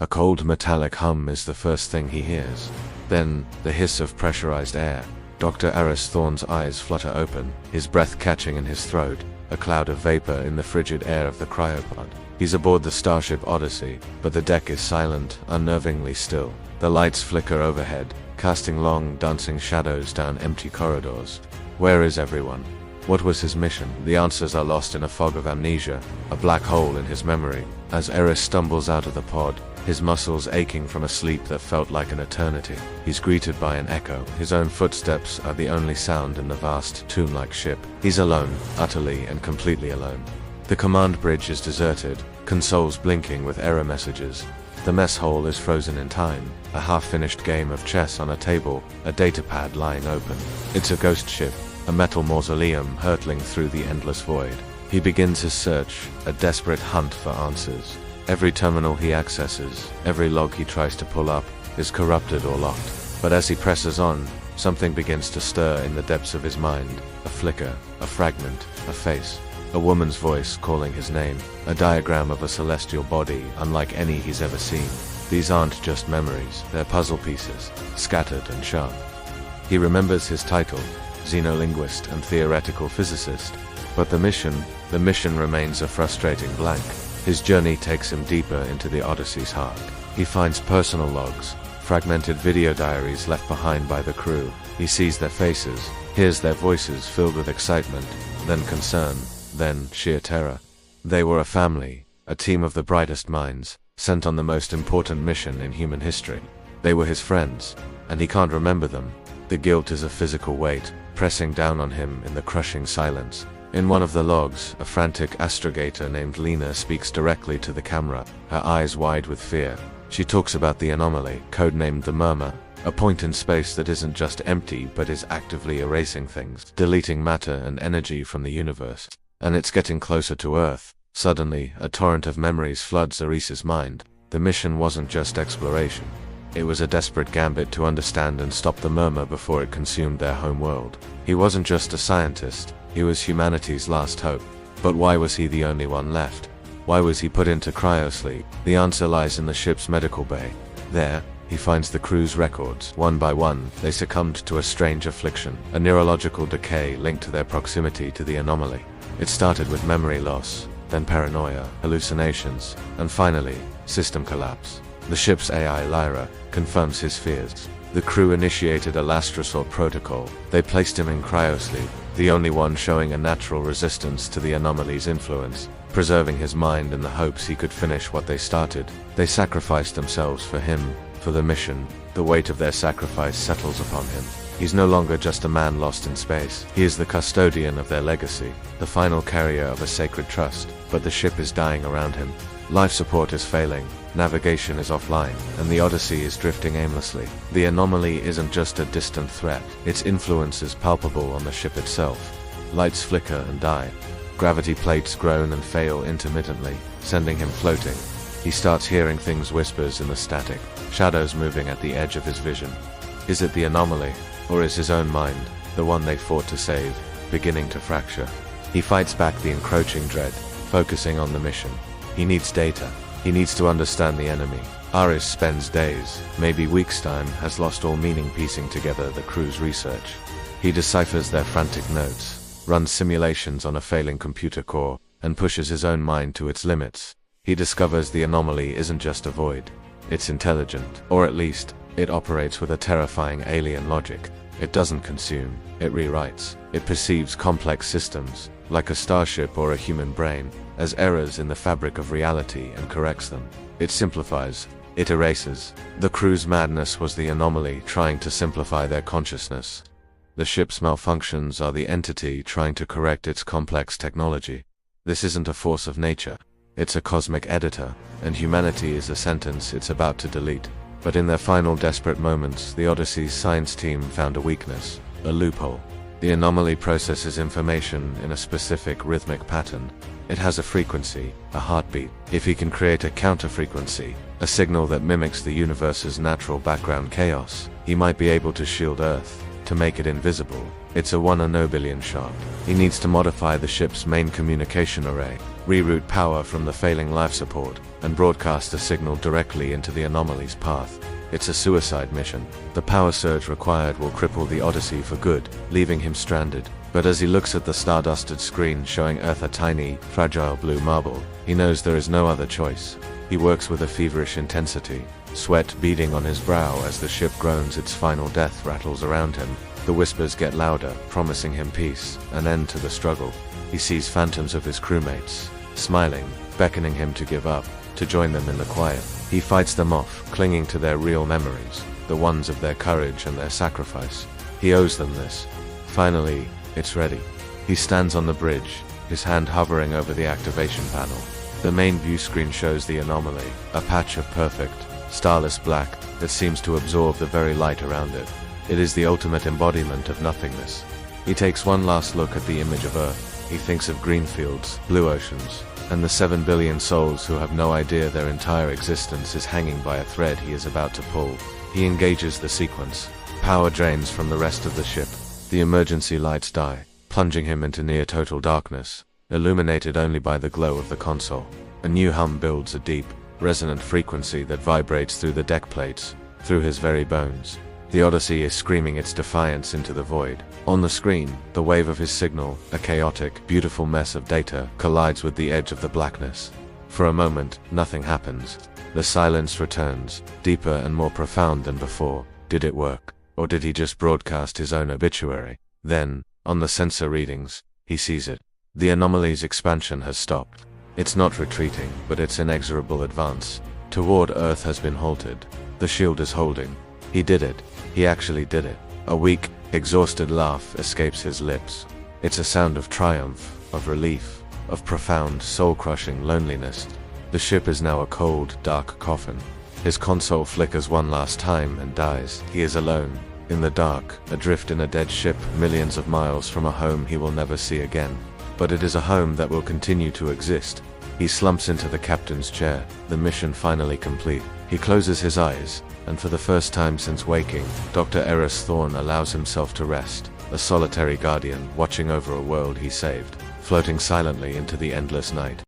A cold metallic hum is the first thing he hears. Then, the hiss of pressurized air. Dr. Aris Thorne's eyes flutter open, his breath catching in his throat, a cloud of vapor in the frigid air of the cryopod. He's aboard the starship Odyssey, but the deck is silent, unnervingly still. The lights flicker overhead, casting long, dancing shadows down empty corridors. Where is everyone? What was his mission? The answers are lost in a fog of amnesia, a black hole in his memory. As Aris stumbles out of the pod, his muscles aching from a sleep that felt like an eternity, he's greeted by an echo. His own footsteps are the only sound in the vast, tomb-like ship. He's alone, utterly and completely alone. The command bridge is deserted, consoles blinking with error messages. The mess hall is frozen in time, a half-finished game of chess on a table, a datapad lying open. It's a ghost ship, a metal mausoleum hurtling through the endless void. He begins his search, a desperate hunt for answers. Every terminal he accesses, every log he tries to pull up, is corrupted or locked. But as he presses on, something begins to stir in the depths of his mind. A flicker, a fragment, a face. A woman's voice calling his name. A diagram of a celestial body unlike any he's ever seen. These aren't just memories, they're puzzle pieces, scattered and sharp. He remembers his title, xenolinguist and theoretical physicist. But the mission remains a frustrating blank. His journey takes him deeper into the Odyssey's heart. He finds personal logs, fragmented video diaries left behind by the crew. He sees their faces, hears their voices filled with excitement, then concern, then sheer terror. They were a family, a team of the brightest minds, sent on the most important mission in human history. They were his friends, and he can't remember them. The guilt is a physical weight, pressing down on him in the crushing silence. In one of the logs, a frantic astrogator named Lena speaks directly to the camera, her eyes wide with fear. She talks about the anomaly, codenamed the Murmur, a point in space that isn't just empty but is actively erasing things, deleting matter and energy from the universe. And it's getting closer to Earth. Suddenly, a torrent of memories floods Aris's mind. The mission wasn't just exploration. It was a desperate gambit to understand and stop the Murmur before it consumed their home world. He wasn't just a scientist. He was humanity's last hope. But why was he the only one left? Why was he put into cryo-sleep? The answer lies in the ship's medical bay. There, he finds the crew's records. One by one, they succumbed to a strange affliction, a neurological decay linked to their proximity to the anomaly. It started with memory loss, then paranoia, hallucinations, and finally, system collapse. The ship's AI, Lyra, confirms his fears. The crew initiated a Lastrosol protocol. They placed him in cryo-sleep, the only one showing a natural resistance to the anomaly's influence, preserving his mind in the hopes he could finish what they started. They sacrificed themselves for him, for the mission. The weight of their sacrifice settles upon him. He's no longer just a man lost in space. He is the custodian of their legacy, the final carrier of a sacred trust. But the ship is dying around him. Life support is failing, navigation is offline, and the Odyssey is drifting aimlessly. The anomaly isn't just a distant threat, its influence is palpable on the ship itself. Lights flicker and die. Gravity plates groan and fail intermittently, sending him floating. He starts hearing things, whispers in the static, shadows moving at the edge of his vision. Is it the anomaly, or is his own mind, the one they fought to save, beginning to fracture? He fights back the encroaching dread, focusing on the mission. He needs data. He needs to understand the enemy. Aris spends days, maybe weeks' time, has lost all meaning piecing together the crew's research. He deciphers their frantic notes, runs simulations on a failing computer core, and pushes his own mind to its limits. He discovers the anomaly isn't just a void. It's intelligent, or at least, it operates with a terrifying alien logic. It doesn't consume, it rewrites. It perceives complex systems, like a starship or a human brain, as errors in the fabric of reality and corrects them. It simplifies, it erases. The crew's madness was the anomaly trying to simplify their consciousness. The ship's malfunctions are the entity trying to correct its complex technology. This isn't a force of nature. It's a cosmic editor, and humanity is a sentence it's about to delete. But in their final desperate moments, the Odyssey's science team found a weakness, a loophole. The anomaly processes information in a specific rhythmic pattern. It has a frequency, a heartbeat. If he can create a counter-frequency, a signal that mimics the universe's natural background chaos, he might be able to shield Earth, to make it invisible. It's a 1 in a billion shot. He needs to modify the ship's main communication array, reroute power from the failing life support, and broadcast a signal directly into the anomaly's path. It's a suicide mission. The power surge required will cripple the Odyssey for good, leaving him stranded. But as he looks at the stardusted screen showing Earth a tiny, fragile blue marble, he knows there is no other choice. He works with a feverish intensity, sweat beading on his brow as the ship groans its final death rattles around him. The whispers get louder, promising him peace, an end to the struggle. He sees phantoms of his crewmates, smiling, beckoning him to give up, to join them in the quiet. He fights them off, clinging to their real memories, the ones of their courage and their sacrifice. He owes them this. Finally, it's ready. He stands on the bridge, his hand hovering over the activation panel. The main view screen shows the anomaly, a patch of perfect, starless black that seems to absorb the very light around it. It is the ultimate embodiment of nothingness. He takes one last look at the image of Earth. He thinks of green fields, blue oceans, and the 7 billion souls who have no idea their entire existence is hanging by a thread he is about to pull. He engages the sequence. Power drains from the rest of the ship. The emergency lights die, plunging him into near-total darkness, illuminated only by the glow of the console. A new hum builds, a deep, resonant frequency that vibrates through the deck plates, through his very bones. The Odyssey is screaming its defiance into the void. On the screen, the wave of his signal, a chaotic, beautiful mess of data, collides with the edge of the blackness. For a moment, nothing happens. The silence returns, deeper and more profound than before. Did it work? Or did he just broadcast his own obituary? Then, on the sensor readings, he sees it. The anomaly's expansion has stopped. It's not retreating, but its inexorable advance toward Earth has been halted. The shield is holding. He did it. He actually did it. A weak, exhausted laugh escapes his lips. It's a sound of triumph, of relief, of profound, soul-crushing loneliness. The ship is now a cold, dark coffin. His console flickers one last time and dies. He is alone, in the dark, adrift in a dead ship millions of miles from a home he will never see again. But it is a home that will continue to exist. He slumps into the captain's chair, the mission finally complete. He closes his eyes, and for the first time since waking, Dr. Aris Thorne allows himself to rest, a solitary guardian watching over a world he saved, floating silently into the endless night.